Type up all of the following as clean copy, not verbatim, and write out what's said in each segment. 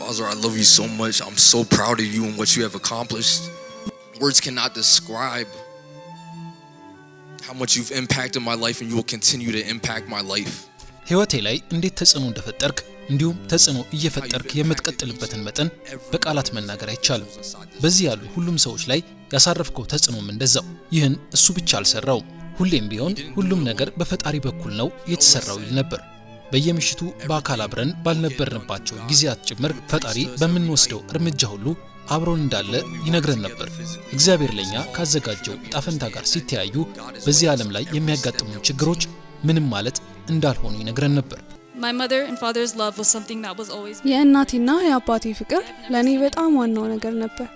Father, I love you so much. I'm so proud of you and what you have accomplished. Words cannot describe how much you've impacted my life and you will continue to impact my life. ህይወቴ ላይ እንዴት ተጽዕኖ እንደፈጠርክ እንዲሁም ተጽዕኖ እየፈጠርክ የምትቀጥልበትን መጠን በቃላት መናገር አይቻልም። በዚህ ያሉ ሁሉም ሰዎች ላይ ያሳረፍከው ተጽዕኖም እንደዛው። ይህን እሱ ብቻ አልሰራው። ሁሌም ቢሆን ሁሉም ነገር በፈጣሪ በኩል ነው የተሰራው ይል ነበር። በየምሽቱ በአካል አብረን ባልነበርንባቸው ጊዜያት ጭምር ፈጣሪ በመንወስደው እርምጃ ሁሉ አብሮን እንዳለ ይነግረን ነበር። እግዚአብሔር ለኛ ካዘጋጀው ጣፈንታ ጋር ሲተያዩ በዚህ ዓለም ላይ የሚያጋጥሙን ችግሮች ምንም ማለት እንዳልሆኑ ይነግረን ነበር። My mother and father's love was something that was always የእናቴና የአባቴ ፍቅር ለኔ በጣም ዋናው ነገር ነበር።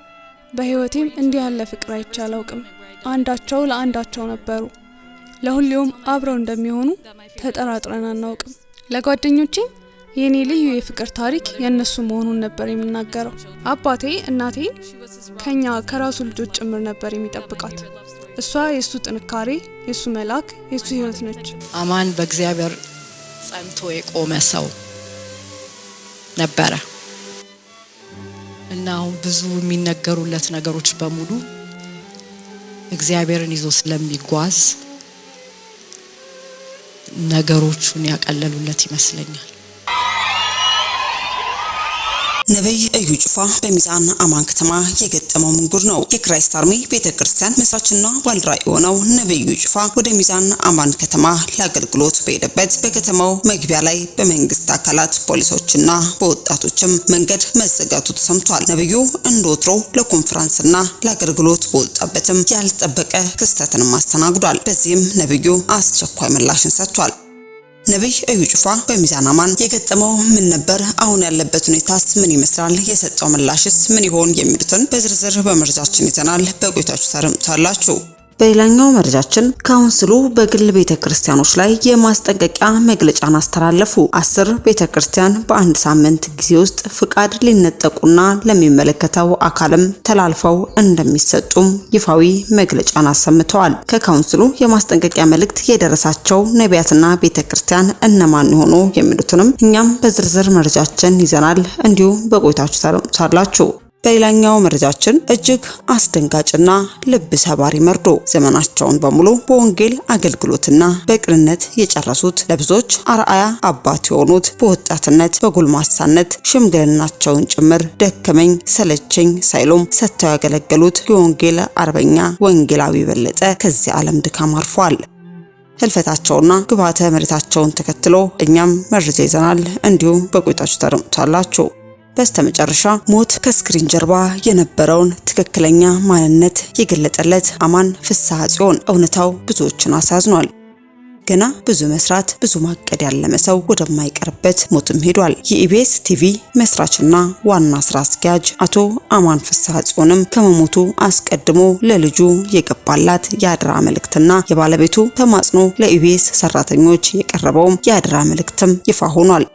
በህይወቴም እንዲህ ያለ ፍቅር አይቼ አላውቅም። አንዳቸው ለአንዳቸው ነበሩ። ለሁሉም አብረው እንደሚሆኑ ተጠራጥረን አናውቅም። ለጓደኞቼ የኔ ልዩ የፍቅር ታሪክ የነሱ መሆኑን ነበር የሚናገረው። አባቴ እናቴ ከኛ ከራሱ ልጆች ጭምር ነበር የሚጠብቃት። እሷ የሱ ጥንካሬ፣ የሱ መላክ፣ የሱ ህይወት ነች። አማን በእግዚአብሔር ጸንቶ የቆመ ሰው ነበረ እና ብዙ የሚነገሩለት ነገሮች በሙሉ እግዚአብሔርን ይዞ ስለሚጓዝ ነገሮቹን ያቀለሉለት ይመስለኛል። ነብይ እዩ ጩፋ በሚዛን አማን ከተማ የገጠመው ምንጉር ነው። የክራይስት አርሚ ቤተክርስቲያን መስራችና ባልራዕይ የሆነው ነብይ እዩ ጩፋ ወደ ሚዛን አማን ከተማ ለአገልግሎት በሄደበት በከተማው መግቢያ ላይ በመንግስት አካላት ፖሊሶችና በወጣቶችም መንገድ መዘጋቱ ተሰምቷል። ነብዩ እንደወትሮ ለኮንፈረንስና ለአገልግሎት በወጣበትም ያልጠበቀ ክስተትን ማስተናግዷል። በዚህም ነብዩ አስቸኳይ ምላሽን ሰጥቷል። ነብይ እዩ ጩፋ በሚዛን አማን የገጠመው ምን ነበር? አሁን ያለበት ሁኔታስ ምን ይመስላል? የሰጠው ምላሽስ ምን ይሆን? የሚሉትን በዝርዝር በመረጃችን ይዘናል። በቆይታችሁ ታደምጣላችሁ። በሌላኛው መረጃችን ካውንስሉ በግል ቤተክርስቲያኖች ላይ የማስጠንቀቂያ መግለጫን አስተላለፉ። 10 ቤተክርስቲያን በአንድ ሳምንት ጊዜ ውስጥ ፍቃድ ሊነጠቁና ለሚመለከተው አካልም ተላልፈው እንደሚሰጡም ይፋዊ መግለጫን አሰምተዋል። ከካውንስሉ የማስጠንቀቂያ መልእክት የደረሳቸው ነቢያትና ቤተክርስቲያን እነማን ሆኖ የሚሉትንም እኛም በዝርዝር መረጃችን ይዘናል። እንዲሁ በቆይታችሁ ታደምጣላችሁ። በሌላኛው መረጃችን እጅግ አስደንጋጭና ልብ ሰባሪ መርዶ ዘመናቸውን በሙሉ በወንጌል አገልግሎትና በቅንነት የጨረሱት ለብዙዎች አርአያ አባት የሆኑት በወጣትነት በጎልማሳነት ሽምግልናቸውን ጭምር ደከመኝ ሰለቸኝ ሳይሉም ሰጥተው ያገለገሉት የወንጌል አርበኛ ወንጌላዊ በለጠ ከዚህ ዓለም ድካም አርፈዋል። ህልፈታቸውና ግባተ መሬታቸውን ተከትሎ እኛም መረጃ ይዘናል። እንዲሁ በቆይታችሁ ታደምጣላችሁ። በስተመጨረሻ ሞት ከስክሪን ጀርባ የነበረውን ትክክለኛ ማንነት የገለጠለት አማን ፍስሐ ጽዮን እውነታው ብዙዎችን አሳዝኗል። ገና ብዙ መስራት ብዙ ማቀድ ያለመ ሰው ወደማይቀርበት ሞትም ሄዷል። የኢቢኤስ ቲቪ መስራችና ዋና ስራ አስኪያጅ አቶ አማን ፍስሐ ጽዮንም ከመሞቱ አስቀድሞ ለልጁ የገባላት የአደራ መልእክትና የባለቤቱ ተማጽኖ ለኢቢኤስ ሰራተኞች የቀረበው የአደራ መልእክትም ይፋ ሆኗል።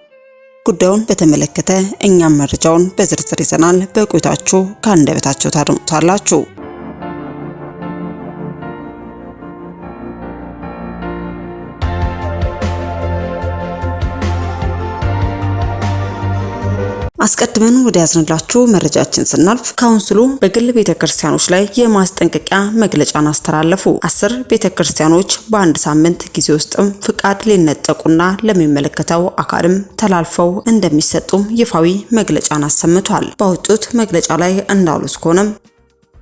ጉዳዩን በተመለከተ እኛም መረጃውን በዝርዝር ይዘናል። በቆይታችሁ ከአንደበታቸው ታደምጣላችሁ። አስቀድመን ወደ ያዝንላችሁ መረጃችን ስናልፍ ካውንስሉ በግል ቤተክርስቲያኖች ላይ የማስጠንቀቂያ መግለጫን አስተላለፉ። 10 ቤተክርስቲያኖች በአንድ ሳምንት ጊዜ ውስጥም ፍቃድ ሊነጠቁና ለሚመለከተው አካልም ተላልፈው እንደሚሰጡም ይፋዊ መግለጫን አሰምቷል። ባወጡት መግለጫ ላይ እንዳሉት ከሆነም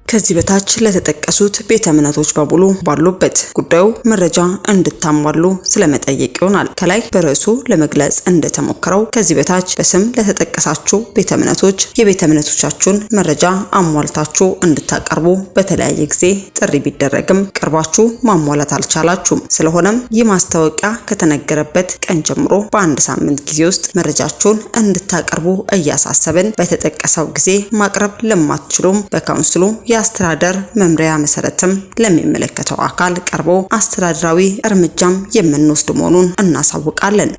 ከዚህ በታች ለተጠቀሱት ቤተ እምነቶች በሙሉ ባሉበት ጉዳዩ መረጃ እንድታሟሉ ስለመጠየቅ ይሆናል። ከላይ በርዕሱ ለመግለጽ እንደተሞከረው ከዚህ በታች በስም ለተጠቀሳችሁ ቤተ እምነቶች የቤተ እምነቶቻችሁን መረጃ አሟልታችሁ እንድታቀርቡ በተለያየ ጊዜ ጥሪ ቢደረግም ቀርባችሁ ማሟላት አልቻላችሁም። ስለሆነም ይህ ማስታወቂያ ከተነገረበት ቀን ጀምሮ በአንድ ሳምንት ጊዜ ውስጥ መረጃችሁን እንድታቀርቡ እያሳሰብን በተጠቀሰው ጊዜ ማቅረብ ለማትችሉም በካውንስሉ የአስተዳደር መምሪያ መሰረትም ለሚመለከተው አካል ቀርቦ አስተዳደራዊ እርምጃም የምንወስድ መሆኑን እናሳውቃለን።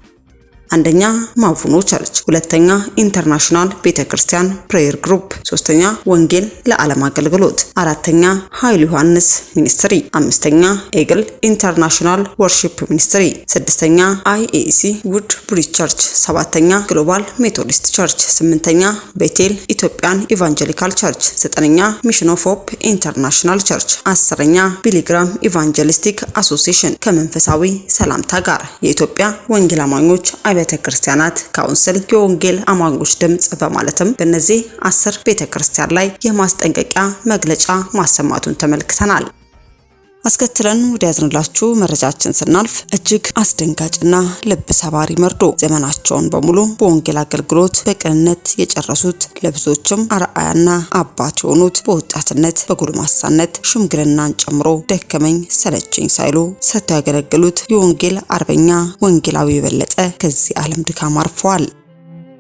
አንደኛ ማቡኖ ቸርች፣ ሁለተኛ ኢንተርናሽናል ቤተክርስቲያን ፕሬየር ግሩፕ፣ ሶስተኛ ወንጌል ለዓለም አገልግሎት፣ አራተኛ ኃይል ዮሐንስ ሚኒስትሪ፣ አምስተኛ ኤግል ኢንተርናሽናል ወርሺፕ ሚኒስትሪ፣ ስድስተኛ አይኤሲ ውድ ብሪጅ ቸርች፣ ሰባተኛ ግሎባል ሜቶዲስት ቸርች፣ ስምንተኛ ቤቴል ኢትዮጵያን ኢቫንጀሊካል ቸርች፣ ዘጠነኛ ሚሽን ኦፍ ሆፕ ኢንተርናሽናል ቸርች፣ አስረኛ ቢሊግራም ኢቫንጀሊስቲክ አሶሲዬሽን። ከመንፈሳዊ ሰላምታ ጋር የኢትዮጵያ ወንጌል አማኞች አብያተ ክርስቲያናት ካውንስል የወንጌል አማኞች ድምጽ በማለትም በእነዚህ 10 ቤተክርስቲያን ላይ የማስጠንቀቂያ መግለጫ ማሰማቱን ተመልክተናል። አስከትለን ወደ ያዝንላችሁ መረጃችን ስናልፍ እጅግ አስደንጋጭና ልብ ሰባሪ መርዶ ዘመናቸውን በሙሉ በወንጌል አገልግሎት በቅንነት የጨረሱት ለብዙዎችም አርአያና አባት የሆኑት በወጣትነት በጎልማሳነት ሽምግልናን ጨምሮ ደከመኝ ሰለቸኝ ሳይሉ ሰጥተው ያገለገሉት የወንጌል አርበኛ ወንጌላዊ በለጠ ከዚህ ዓለም ድካም አርፈዋል።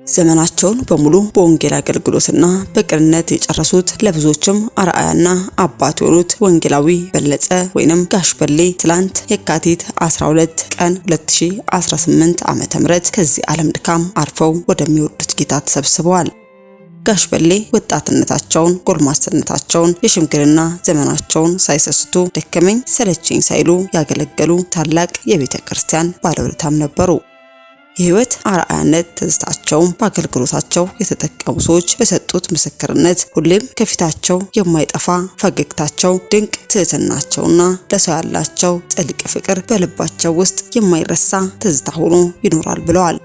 ዘመናቸውን በሙሉ በወንጌል አገልግሎትና በቅንነት የጨረሱት ለብዙዎችም አርአያና አባት የሆኑት ወንጌላዊ በለጠ ወይንም ጋሽ በሌ ትላንት የካቲት 12 ቀን 2018 ዓ.ም ከዚህ ዓለም ድካም አርፈው ወደሚወዱት ጌታ ተሰብስበዋል። ጋሽ በሌ ወጣትነታቸውን፣ ጎልማስነታቸውን፣ የሽምግልና ዘመናቸውን ሳይሰስቱ ደከመኝ ሰለቸኝ ሳይሉ ያገለገሉ ታላቅ የቤተ ክርስቲያን ባለውለታም ነበሩ። የህይወት አርአያነት ትዝታቸው በአገልግሎታቸው የተጠቀሙ ሰዎች በሰጡት ምስክርነት ሁሌም ከፊታቸው የማይጠፋ ፈገግታቸው፣ ድንቅ ትህትናቸውና ለሰው ያላቸው ጥልቅ ፍቅር በልባቸው ውስጥ የማይረሳ ትዝታ ሆኖ ይኖራል ብለዋል።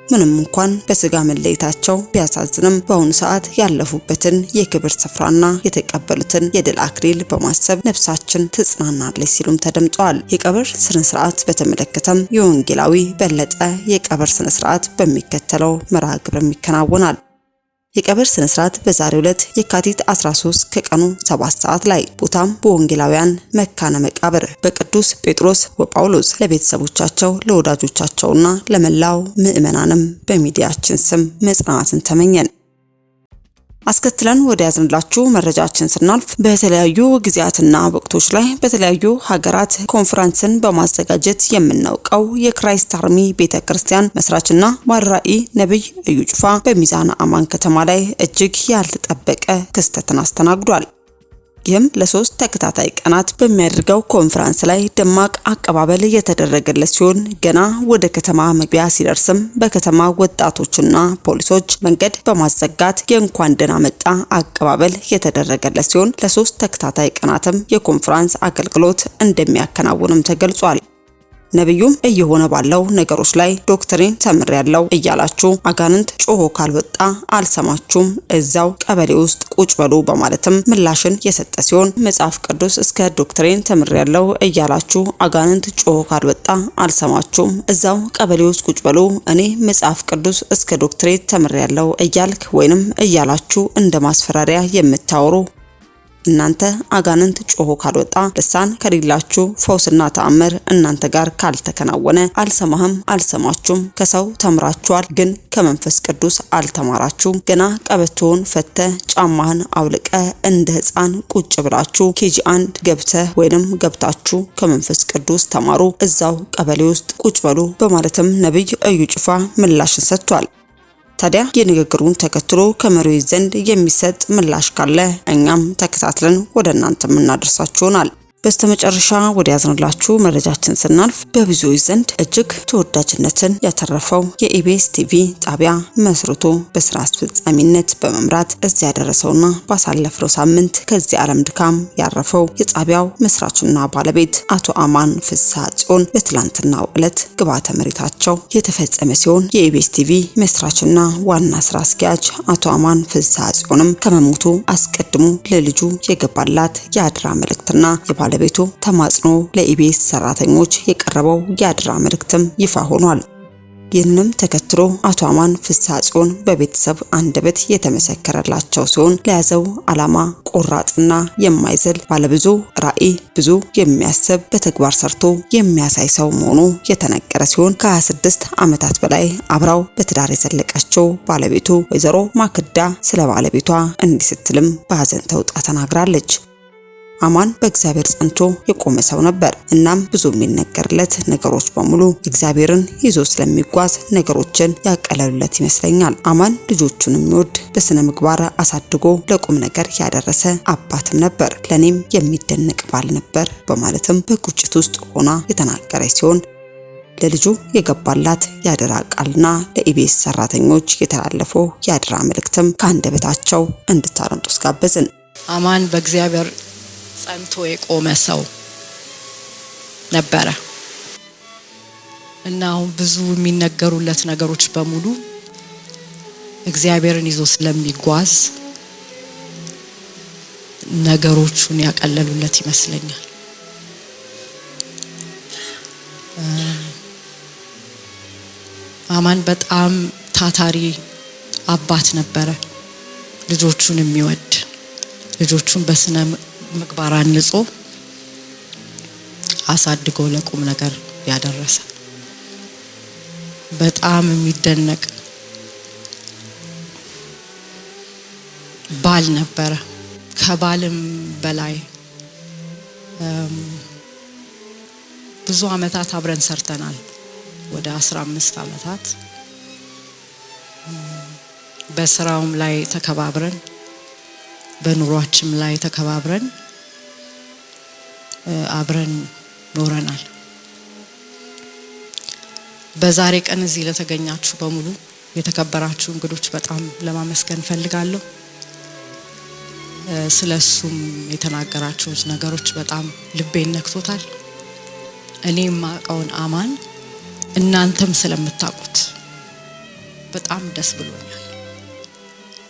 ምንም እንኳን በስጋ መለየታቸው ቢያሳዝንም በአሁኑ ሰዓት ያለፉበትን የክብር ስፍራና የተቀበሉትን የድል አክሊል በማሰብ ነፍሳችን ትጽናናለች ሲሉም ተደምጠዋል። የቀብር ስነ ስርዓት በተመለከተም የወንጌላዊ በለጠ የቀብር ስነ ስርዓት በሚከተለው መርሃ ግብር ይከናወናል። የቀብር ስነ ስርዓት በዛሬው ዕለት የካቲት 13 ከቀኑ 7 ሰዓት ላይ ቦታም በወንጌላውያን መካነ መቃብር በቅዱስ ጴጥሮስ ወጳውሎስ። ለቤተሰቦቻቸው ለወዳጆቻቸውና ለመላው ምዕመናንም በሚዲያችን ስም መጽናናትን ተመኘን። አስከትለን ወደ ያዝንላችሁ መረጃችን ስናልፍ በተለያዩ ጊዜያትና ወቅቶች ላይ በተለያዩ ሀገራት ኮንፈረንስን በማዘጋጀት የምናውቀው የክራይስት አርሚ ቤተክርስቲያን መስራችና ባለራዕይ ነብይ እዩ ጩፋ በሚዛን አማን ከተማ ላይ እጅግ ያልተጠበቀ ክስተትን አስተናግዷል። ይህም ለ3 ተከታታይ ቀናት በሚያደርገው ኮንፈረንስ ላይ ደማቅ አቀባበል የተደረገለት ሲሆን ገና ወደ ከተማ መግቢያ ሲደርስም በከተማ ወጣቶችና ፖሊሶች መንገድ በማዘጋት የእንኳን ደህና መጣ አቀባበል የተደረገለት ሲሆን ለ3 ተከታታይ ቀናትም የኮንፈረንስ አገልግሎት እንደሚያከናውንም ተገልጿል። ነብዩም እየሆነ ባለው ነገሮች ላይ ዶክትሪን ተምሬያለሁ እያላችሁ አጋንንት ጮሆ ካልወጣ አልሰማችሁም እዛው ቀበሌ ውስጥ ቁጭ በሉ በማለትም ምላሽን የሰጠ ሲሆን መጽሐፍ ቅዱስ እስከ ዶክትሪን ተምሬያለሁ እያላችሁ አጋንንት ጮሆ ካልወጣ አልሰማችሁም እዛው ቀበሌ ውስጥ ቁጭ በሉ፣ እኔ መጽሐፍ ቅዱስ እስከ ዶክትሪን ተምሬያለሁ እያልክ ወይንም እያላችሁ እንደማስፈራሪያ የምታወሩ እናንተ አጋንንት ጮሆ ካልወጣ ልሳን ከሌላችሁ ፈውስና ተአምር እናንተ ጋር ካልተከናወነ አልሰማህም አልሰማችሁም፣ ከሰው ተምራችኋል ግን ከመንፈስ ቅዱስ አልተማራችሁም፣ ገና ቀበቶን ፈተ ጫማህን አውልቀ እንደ ሕፃን ቁጭ ብላችሁ ኬጂ 1 ገብተ ወይንም ገብታችሁ ከመንፈስ ቅዱስ ተማሩ፣ እዛው ቀበሌ ውስጥ ቁጭ በሉ በማለትም ነብይ እዩ ጩፋ ምላሽን ሰጥቷል። ታዲያ የንግግሩን ተከትሎ ከመሪዎች ዘንድ የሚሰጥ ምላሽ ካለ እኛም ተከታትለን ወደ እናንተ እናደርሳችሁናል። በስተመጨረሻ ወደ ያዝንላችሁ መረጃችን ስናልፍ በብዙዎች ዘንድ እጅግ ተወዳጅነትን ያተረፈው የኢቢኤስ ቲቪ ጣቢያ መስርቶ በስራ አስፈጻሚነት በመምራት እዚያ ያደረሰውና ባሳለፈው ሳምንት ከዚህ ዓለም ድካም ያረፈው የጣቢያው መስራችና ባለቤት አቶ አማን ፍስሐ ጽዮን በትላንትናው ዕለት ግብዓተ መሬታቸው የተፈጸመ ሲሆን የኢቢኤስ ቲቪ መስራችና ዋና ስራ አስኪያጅ አቶ አማን ፍስሐ ጽዮንም ከመሞቱ አስቀድሞ ለልጁ የገባላት የአድራ መልእክትና ቤቱ ተማጽኖ ለኢቢኤስ ሰራተኞች የቀረበው የአድራ መልእክትም ይፋ ሆኗል። ይህንንም ተከትሎ አቶ አማን ፍስሐ ጽዮን በቤተሰብ አንደበት የተመሰከረላቸው ሲሆን ለያዘው ዓላማ ቆራጥና የማይዘል ባለብዙ ራዕይ ብዙ የሚያስብ በተግባር ሰርቶ የሚያሳይ ሰው መሆኑ የተነገረ ሲሆን ከ26 ዓመታት በላይ አብራው በትዳር የዘለቀችው ባለቤቱ ወይዘሮ ማክዳ ስለ ባለቤቷ እንዲህ ስትልም በሐዘን ተውጣ ተናግራለች። አማን በእግዚአብሔር ጸንቶ የቆመ ሰው ነበር። እናም ብዙ የሚነገርለት ነገሮች በሙሉ እግዚአብሔርን ይዞ ስለሚጓዝ ነገሮችን ያቀለሉለት ይመስለኛል። አማን ልጆቹን የሚወድ በስነ ምግባር አሳድጎ ለቁም ነገር ያደረሰ አባትም ነበር። ለኔም የሚደነቅ ባል ነበር በማለትም በቁጭት ውስጥ ሆና የተናገረች ሲሆን ለልጁ የገባላት ያደራ ቃልና ለኢቢኤስ ሰራተኞች የተላለፈው ያደራ መልእክትም ከአንደበታቸው እንድታረምጡ ጋበዝን። አማን በእግዚአብሔር ጸንቶ የቆመ ሰው ነበረ እና አሁን ብዙ የሚነገሩለት ነገሮች በሙሉ እግዚአብሔርን ይዞ ስለሚጓዝ ነገሮቹን ያቀለሉለት ይመስለኛል። አማን በጣም ታታሪ አባት ነበረ። ልጆቹን የሚወድ ልጆቹን በስነ ምግባር አንጾ አሳድጎ ለቁም ነገር ያደረሰ በጣም የሚደነቅ ባል ነበረ። ከባልም በላይ ብዙ አመታት አብረን ሰርተናል። ወደ 15 አመታት በስራውም ላይ ተከባብረን በኑሯችንም ላይ ተከባብረን አብረን ኖረናል። በዛሬ ቀን እዚህ ለተገኛችሁ በሙሉ የተከበራችሁ እንግዶች በጣም ለማመስገን ፈልጋለሁ። ስለሱም የተናገራችሁት ነገሮች በጣም ልቤን ነክቶታል። እኔም ማቀውን አማን እናንተም ስለምታውቁት በጣም ደስ ብሎኛል።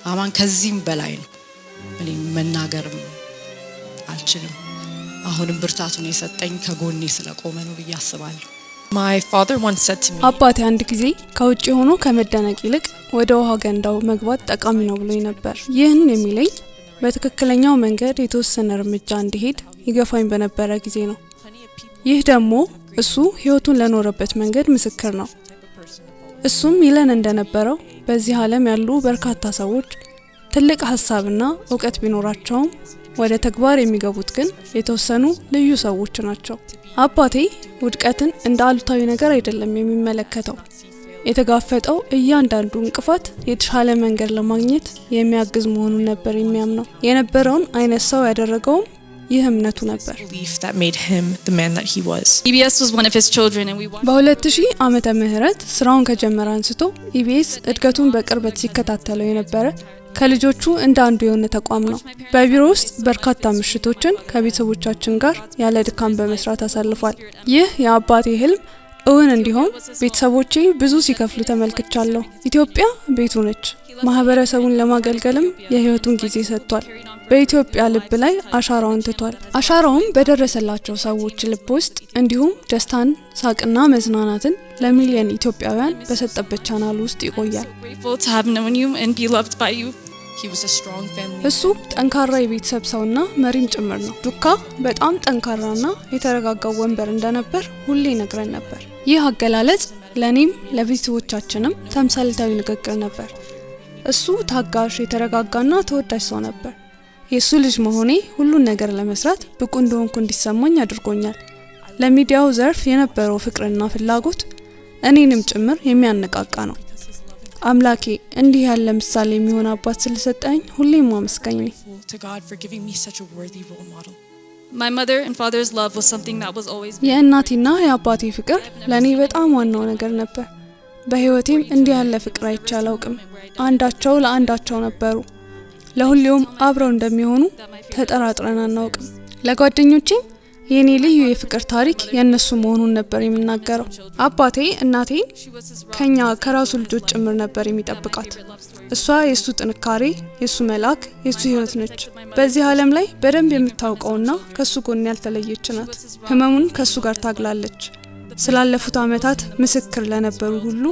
አማን ከዚህም በላይ ነው። እኔ መናገርም አልችልም። አሁንም ብርታቱን የሰጠኝ ከጎኔ ስለቆመ ነው ብዬ አስባለሁ። My father once said to me, አባቴ አንድ ጊዜ ከውጪ ሆኖ ከመደነቅ ይልቅ ወደ ውሃ ገንዳው መግባት ጠቃሚ ነው ብሎኝ ነበር። ይህን የሚለኝ በትክክለኛው መንገድ የተወሰነ እርምጃ እንዲሄድ ይገፋኝ በነበረ ጊዜ ነው። ይህ ደግሞ እሱ ህይወቱን ለኖረበት መንገድ ምስክር ነው። እሱም ይለን እንደነበረው በዚህ ዓለም ያሉ በርካታ ሰዎች ትልቅ ሐሳብና ዕውቀት ቢኖራቸውም ወደ ተግባር የሚገቡት ግን የተወሰኑ ልዩ ሰዎች ናቸው። አባቴ ውድቀትን እንደ አሉታዊ ነገር አይደለም የሚመለከተው። የተጋፈጠው እያንዳንዱ እንቅፋት የተሻለ መንገድ ለማግኘት የሚያግዝ መሆኑን ነበር የሚያምነው። የነበረውን አይነት ሰው ያደረገውም ይህ እምነቱ ነበር። belief that made him the man that he was. EBS was one of his children and we watched በ2000 ዓመተ ምህረት ስራውን ከጀመረ አንስቶ ኢቢኤስ እድገቱን በቅርበት ሲከታተለው የነበረ ከልጆቹ እንደ አንዱ የሆነ ተቋም ነው። በቢሮ ውስጥ በርካታ ምሽቶችን ከቤተሰቦቻችን ጋር ያለ ድካም በመስራት አሳልፏል። ይህ የአባቴ ህልም እውን እንዲሆን ቤተሰቦቼ ብዙ ሲከፍሉ ተመልክቻለሁ። ኢትዮጵያ ቤቱ ነች። ማህበረሰቡን ለማገልገልም የህይወቱን ጊዜ ሰጥቷል። በኢትዮጵያ ልብ ላይ አሻራውን ትቷል። አሻራውም በደረሰላቸው ሰዎች ልብ ውስጥ እንዲሁም ደስታን፣ ሳቅና መዝናናትን ለሚሊዮን ኢትዮጵያውያን በሰጠበት ቻናል ውስጥ ይቆያል። grateful to have known you and be loved by you. He was a strong family. እሱ ጠንካራ የቤተሰብ ሰውና መሪም ጭምር ነው። ዱካ በጣም ጠንካራና የተረጋጋው ወንበር እንደነበር ሁሌ ነግረን ነበር። ይህ አገላለጽ ለኔም ለቤተሰቦቻችንም ተምሳሌታዊ ንግግር ነበር። እሱ ታጋሽ፣ የተረጋጋና ተወዳጅ ሰው ነበር። የሱ ልጅ መሆኔ ሁሉን ነገር ለመስራት ብቁ እንደሆንኩ እንዲሰማኝ አድርጎኛል። ለሚዲያው ዘርፍ የነበረው ፍቅርና ፍላጎት እኔንም ጭምር የሚያነቃቃ ነው። አምላኬ እንዲህ ያለ ምሳሌ የሚሆን አባት ስለሰጠኝ ሁሌም ማመስገን ነኝ። To God for giving me such a worthy role model. My mother and father's love was something that was always የእናቴና የአባቴ ፍቅር ለኔ በጣም ዋናው ነገር ነበር። በህይወቴም እንዲህ ያለ ፍቅር አይቼ አላውቅም። አንዳቸው ለአንዳቸው ነበሩ። ለሁሉም አብረው እንደሚሆኑ ተጠራጥረን አናውቅም። ለጓደኞቼ የኔ ልዩ የፍቅር ታሪክ የነሱ መሆኑን ነበር የሚናገረው። አባቴ እናቴን ከኛ ከራሱ ልጆች ጭምር ነበር የሚጠብቃት። እሷ የሱ ጥንካሬ፣ የሱ መልአክ፣ የሱ ህይወት ነች። በዚህ ዓለም ላይ በደንብ የምታውቀውና ከሱ ጎን ያልተለየች ናት። ህመሙን ከሱ ጋር ታግላለች። ስላለፉት አመታት ምስክር ለነበሩ ሁሉ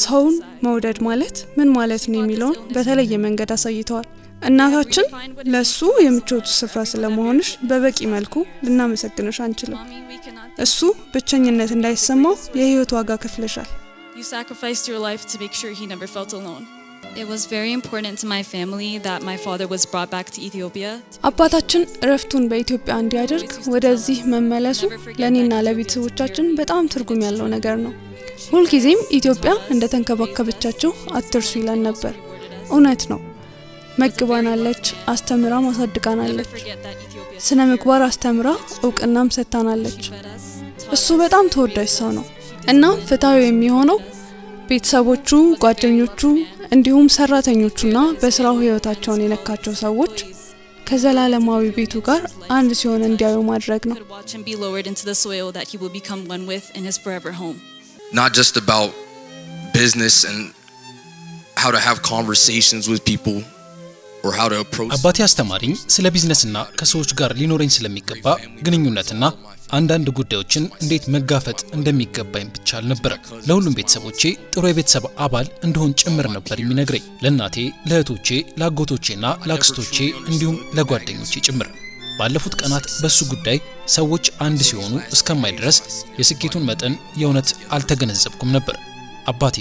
ሰውን መውደድ ማለት ምን ማለት ነው የሚለውን በተለየ መንገድ አሳይተዋል። እናታችን ለሱ የምቾቱ ስፍራ ስለመሆንሽ በበቂ መልኩ ልናመሰግንሽ አንችልም። እሱ ብቸኝነት እንዳይሰማው የህይወት ዋጋ ከፍለሻል። You sacrificed your life to make sure he never felt alone. It was very important to my family that my father was brought back to Ethiopia. አባታችን እረፍቱን በኢትዮጵያ እንዲያደርግ ወደዚህ መመለሱ ለኔና ለቤተሰቦቻችን በጣም ትርጉም ያለው ነገር ነው። ሁልጊዜም ኢትዮጵያ እንደተንከባከበቻቸው አትርሱ ይላል ነበር። እውነት ነው። መግባናለች፣ አስተምራ ማሳድጋናለች፣ ስነ ምግባር አስተምራ እውቅናም ሰጥታናለች። እሱ በጣም ተወዳጅ ሰው ነው እና ፍትሃዊ የሚሆነው ቤተሰቦቹ፣ ጓደኞቹ እንዲሁም ሰራተኞቹና በስራው ህይወታቸውን የነካቸው ሰዎች ከዘላለማዊ ቤቱ ጋር አንድ ሲሆን እንዲያዩ ማድረግ ነው። Not just about business and how to have conversations with people or how to approach. አባቴ አስተማሪኝ ስለ ቢዝነስና ከሰዎች ጋር ሊኖረኝ ስለሚገባ ግንኙነትና አንዳንድ ጉዳዮችን እንዴት መጋፈጥ እንደሚገባኝ ብቻ አልነበረም። ለሁሉም ቤተሰቦቼ ጥሩ የቤተሰብ አባል እንደሆን ጭምር ነበር የሚነግረኝ። ለእናቴ፣ ለእህቶቼ፣ ለአጎቶቼና ለአክስቶቼ እንዲሁም ለጓደኞቼ ጭምር። ባለፉት ቀናት በሱ ጉዳይ ሰዎች አንድ ሲሆኑ እስከማይ ድረስ የስኬቱን መጠን የእውነት አልተገነዘብኩም ነበር። አባቴ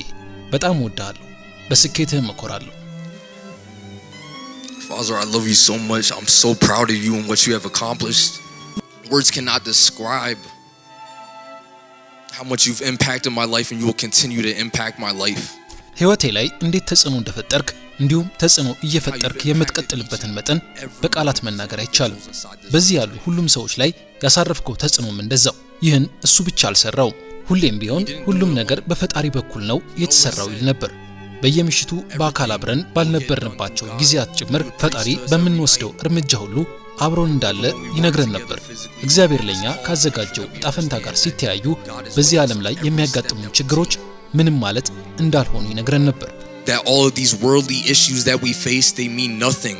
በጣም ወዳለሁ፣ በስኬትህም እኮራለሁ። Father, I love you so much. I'm so proud of you and what you have accomplished. Words cannot describe how much you've impacted my life and you will continue to impact my life. ህይወቴ ላይ እንዴት ተጽዕኖ እንደፈጠርክ እንዲሁም ተጽዕኖ እየፈጠርክ የምትቀጥልበትን መጠን በቃላት መናገር አይቻልም። በዚህ ያሉ ሁሉም ሰዎች ላይ ያሳረፍከው ተጽዕኖም እንደዛው። ይህን እሱ ብቻ አልሰራውም። ሁሌም ቢሆን ሁሉም ነገር በፈጣሪ በኩል ነው የተሰራው ይል ነበር። በየምሽቱ በአካል አብረን ባልነበርንባቸው ጊዜያት ጭምር ፈጣሪ በምንወስደው እርምጃ ሁሉ አብሮን እንዳለ ይነግረን ነበር። እግዚአብሔር ለኛ ካዘጋጀው ጣፈንታ ጋር ሲተያዩ በዚህ ዓለም ላይ የሚያጋጥሙ ችግሮች ምንም ማለት እንዳልሆኑ ይነግረን ነበር። That all of these worldly issues that we face, they mean nothing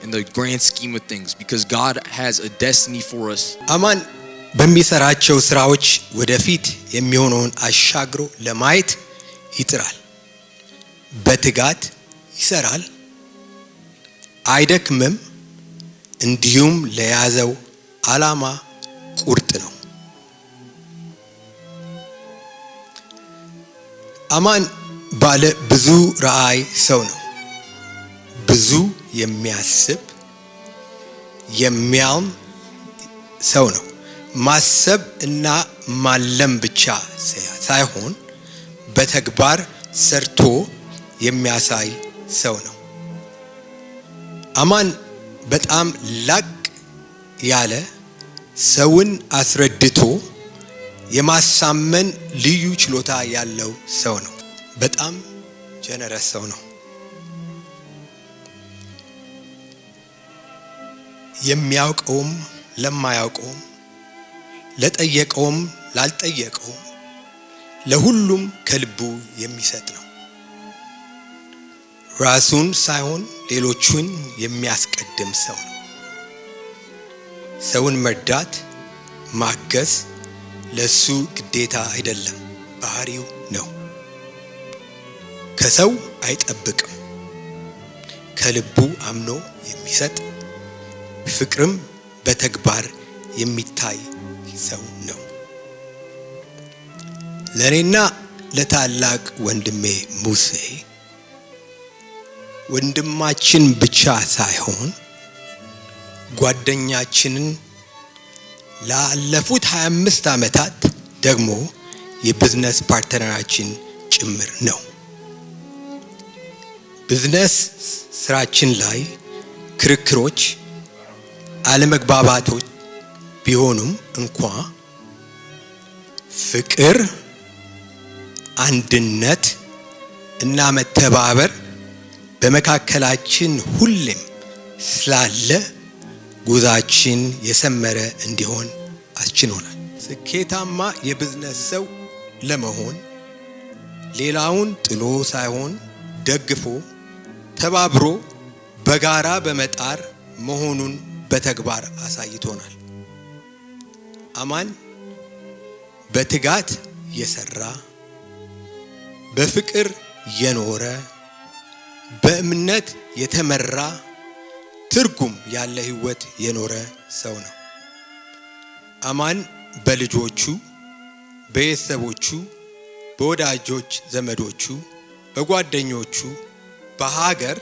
in the grand scheme of things because God has a destiny for us. አማን በሚሰራቸው ስራዎች ወደፊት የሚሆነውን አሻግሮ ለማየት ይጥራል። በትጋት ይሰራል፣ አይደክምም፣ እንዲሁም ለያዘው ዓላማ ቁርጥ ነው። አማን ባለ ብዙ ራዕይ ሰው ነው። ብዙ የሚያስብ የሚያልም ሰው ነው። ማሰብ እና ማለም ብቻ ሳይሆን በተግባር ሰርቶ የሚያሳይ ሰው ነው። አማን በጣም ላቅ ያለ ሰውን አስረድቶ የማሳመን ልዩ ችሎታ ያለው ሰው ነው። በጣም ጀነረስ ሰው ነው። የሚያውቀውም ለማያውቀውም፣ ለጠየቀውም ላልጠየቀውም ለሁሉም ከልቡ የሚሰጥ ነው። ራሱን ሳይሆን ሌሎቹን የሚያስቀድም ሰው ነው። ሰውን መርዳት፣ ማገዝ ለሱ ግዴታ አይደለም፣ ባህሪው ነው። ከሰው አይጠብቅም፣ ከልቡ አምኖ የሚሰጥ ፍቅርም በተግባር የሚታይ ሰው ነው። ለኔና ለታላቅ ወንድሜ ሙሴ ወንድማችን ብቻ ሳይሆን ጓደኛችንን ላለፉት 25 ዓመታት ደግሞ የቢዝነስ ፓርትነራችን ጭምር ነው። ቢዝነስ ስራችን ላይ ክርክሮች፣ አለመግባባቶች ቢሆኑም እንኳ ፍቅር፣ አንድነት እና መተባበር በመካከላችን ሁሌም ስላለ ጉዟችን የሰመረ እንዲሆን አስችሎናል። ስኬታማ የቢዝነስ ሰው ለመሆን ሌላውን ጥሎ ሳይሆን ደግፎ ተባብሮ በጋራ በመጣር መሆኑን በተግባር አሳይቶናል። አማን በትጋት የሰራ፣ በፍቅር የኖረ፣ በእምነት የተመራ ትርጉም ያለ ህይወት የኖረ ሰው ነው። አማን በልጆቹ፣ በቤተሰቦቹ፣ በወዳጆች ዘመዶቹ፣ በጓደኞቹ በሀገር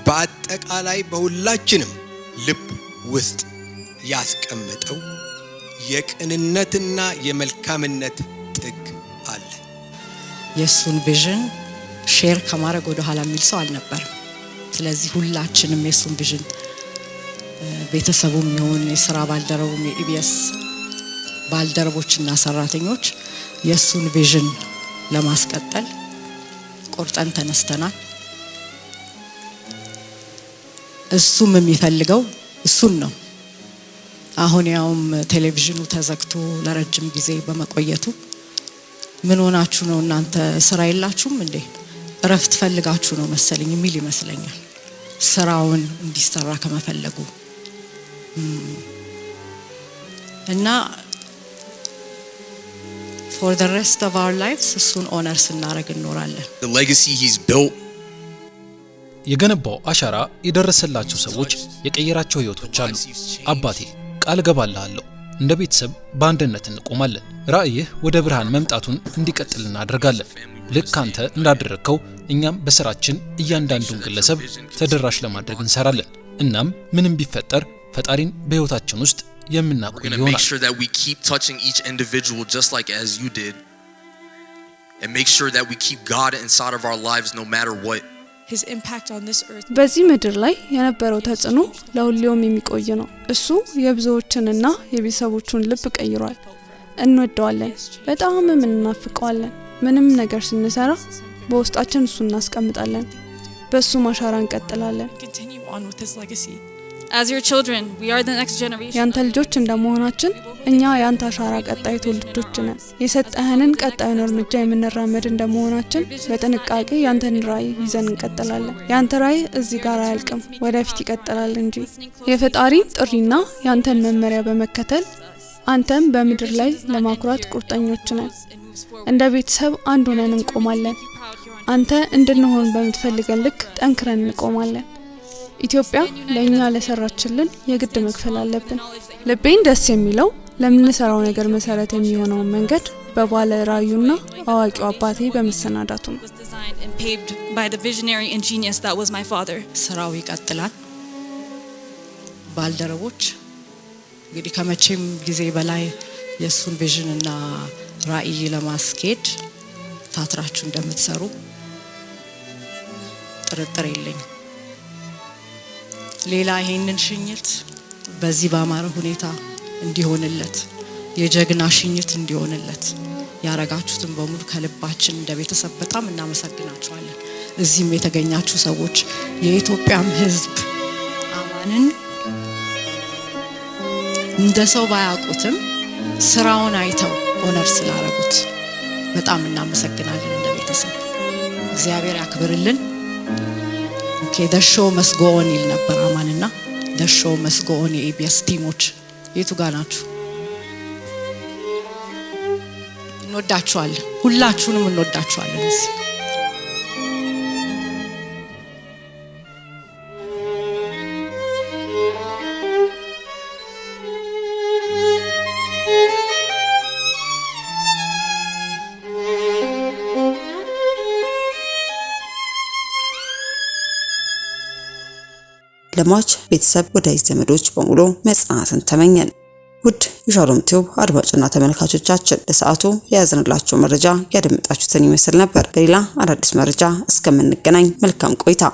በአጠቃላይ በሁላችንም ልብ ውስጥ ያስቀመጠው የቅንነትና የመልካምነት ጥግ አለ። የሱን ቪዥን ሼር ከማድረግ ወደ ኋላ የሚል ሰው አልነበረም። ስለዚህ ሁላችንም የሱን ቪዥን ቤተሰቡም ይሁን የሥራ ባልደረቡም የኢቢኤስ ባልደረቦችና ሰራተኞች የሱን ቪዥን ለማስቀጠል ቆርጠን ተነስተናል። እሱም የሚፈልገው እሱን ነው። አሁን ያውም ቴሌቪዥኑ ተዘግቶ ለረጅም ጊዜ በመቆየቱ ምን ሆናችሁ ነው እናንተ ስራ የላችሁም እንዴ እረፍት ፈልጋችሁ ነው መሰለኝ የሚል ይመስለኛል። ስራውን እንዲሰራ ከመፈለጉ እና for the rest of our lives እሱን ኦነር ስናደርግ እንኖራለን። The legacy he's built የገነባው አሻራ የደረሰላቸው ሰዎች የቀየራቸው ህይወቶች አሉ። አባቴ ቃል ገባልሃለሁ እንደ ቤተሰብ በአንድነት እንቆማለን። ራእይህ ወደ ብርሃን መምጣቱን እንዲቀጥል እናደርጋለን። ልክ አንተ እንዳደረግከው እኛም በስራችን እያንዳንዱን ግለሰብ ተደራሽ ለማድረግ እንሰራለን። እናም ምንም ቢፈጠር ፈጣሪን በህይወታችን ውስጥ የምናቆይ ይሆናል። make sure that we keep touching each individual just like as you did, and make sure that we keep God inside of our lives no matter what. His impact on this earth. በዚህ ምድር ላይ የነበረው ተጽዕኖ ለሁሉም የሚቆይ ነው። እሱ የብዙዎችንና የቤተሰቦቹን ልብ ቀይሯል። እንወደዋለን፣ በጣም እናፍቀዋለን። ምንም ነገር ስንሰራ በውስጣችን እሱ እናስቀምጣለን። በሱ ማሻራ እንቀጥላለን። Continue on with his legacy. As your children, we are the next generation. ያንተ ልጆች እንደመሆናችን እኛ ያንተ አሻራ ቀጣይ ትውልዶች ነን። የሰጠህንን ቀጣዩን እርምጃ የምንራመድ እንደመሆናችን በጥንቃቄ ያንተን ራዕይ ይዘን እንቀጥላለን። ያንተ ራዕይ እዚህ ጋር አያልቅም፣ ወደፊት ይቀጥላል እንጂ። የፈጣሪን ጥሪና ያንተን መመሪያ በመከተል አንተም በምድር ላይ ለማኩራት ቁርጠኞች ነን። እንደ ቤተሰብ አንድ ሆነን እንቆማለን። አንተ እንድንሆን በምትፈልገን ልክ ጠንክረን እንቆማለን። ኢትዮጵያ ለኛ ለሰራችልን የግድ መክፈል አለብን። ልቤን ደስ የሚለው ለምንሰራው ነገር መሰረት የሚሆነው መንገድ በባለ ራዩና አዋቂው አባቴ በመሰናዳቱ ነው። Was designed and paved by the visionary and genius that was my father. ስራው ይቀጥላል። ባልደረቦች እንግዲህ ከመቼም ጊዜ በላይ የሱን ቪዥን እና ራዕይ ለማስኬድ ታትራችሁ እንደምትሰሩ ጥርጥር የለኝም። ሌላ ይሄንን ሽኝት በዚህ ባማረ ሁኔታ እንዲሆንለት የጀግና ሽኝት እንዲሆንለት ያረጋችሁትን በሙሉ ከልባችን እንደ ቤተሰብ በጣም እናመሰግናችኋለን። እዚህም የተገኛችሁ ሰዎች የኢትዮጵያም ሕዝብ አማንን እንደ ሰው ባያውቁትም ስራውን አይተው ኦነር ስላረጉት በጣም እናመሰግናለን እንደ ቤተሰብ። እግዚአብሔር ያክብርልን። Okay, the show must go on ይል ነበር አማንና the show must go on የኢቢኤስ ቲሞች የቱ ጋር ናችሁ? እንወዳችኋለን፣ ሁላችሁንም እንወዳችኋለን። እዚህ ለሟች ቤተሰብ ወዳጅ ዘመዶች በሙሉ መጽናናትን ተመኘን። ውድ የሻሎም ቲዩብ አድማጭና ተመልካቾቻችን ለሰዓቱ የያዝንላችሁ መረጃ ያደመጣችሁትን ይመስል ነበር። በሌላ አዳዲስ መረጃ እስከምንገናኝ መልካም ቆይታ